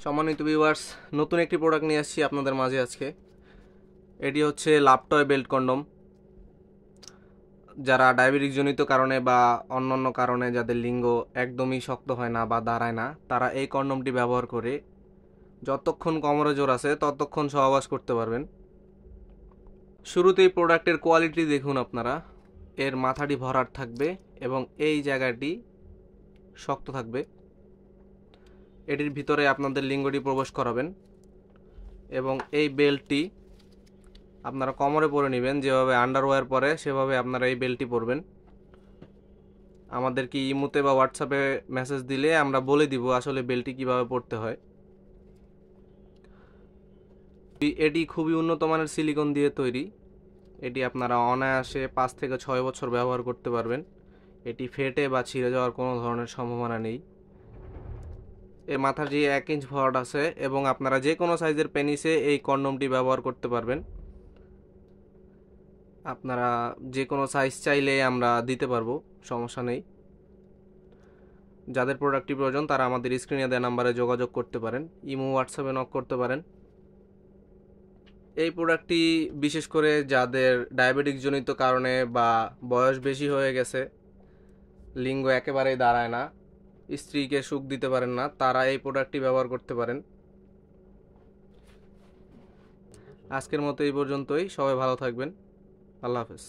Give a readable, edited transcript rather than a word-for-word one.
সম্মানিত ভিউয়ার্স, নতুন একটি প্রোডাক্ট নিয়ে আসছি আপনাদের মাঝে আজকে। এটি হচ্ছে লাভটয় বেল্ট কন্ডম। যারা ডায়াবেটিক জনিত কারণে বা অন্যান্য কারণে যাদের লিঙ্গ একদমই শক্ত হয় না বা দাঁড়ায় না, তারা এই কন্ডমটি ব্যবহার করে যতক্ষণ কোমরে জোর আছে ততক্ষণ সহবাস করতে পারবেন। শুরুতেই প্রোডাক্টের কোয়ালিটি দেখুন আপনারা। এর মাথাটি ভরাট থাকবে এবং এই জায়গাটি শক্ত থাকবে। এটির ভিতরে আপনাদের লিঙ্গটি প্রবেশ করাবেন এবং এই বেল্টটি আপনারা কোমরে পরে নেবেন। যেভাবে আন্ডারওয়্যার পরে সেভাবে আপনারা এই বেল্টটি পরবেন। আমাদেরকে ইমোতে বা হোয়াটসঅ্যাপে মেসেজ দিলে আমরা বলে দিব আসলে বেল্টটি কিভাবে পরতে হয়। এটি খুবই উন্নত মানের সিলিকন দিয়ে তৈরি। এটি আপনারা অনায়াসে 5 থেকে 6 বছর ব্যবহার করতে পারবেন। এটি ফেটে বা ছিঁড়ে যাওয়ার কোনো ধরনের সম্ভাবনা নেই। এর মাথার যে 1 ইঞ্চ ভরাট আছে এবং আপনারা যে কোনো সাইজের পেনিসে এই কন্ডমটি ব্যবহার করতে পারবেন। আপনারা যে কোনো সাইজ চাইলে আমরা দিতে পারবো, সমস্যা নেই। যাদের প্রোডাক্টটি প্রয়োজন তারা আমাদের স্ক্রিনে দেওয়া নাম্বারে যোগাযোগ করতে পারেন, ইমো হোয়াটসঅ্যাপে নক করতে পারেন। এই প্রোডাক্টটি বিশেষ করে যাদের ডায়াবেটিক জনিত কারণে বা বয়স বেশি হয়ে গেছে, লিঙ্গ একেবারেই দাঁড়ায় না, স্ত্রীকে সুখ দিতে পারেন না, তারা এই প্রোডাক্টটি ব্যবহার করতে পারেন। আজকের মতো এই পর্যন্তই। সবাই ভালো থাকবেন। আল্লাহ হাফেজ।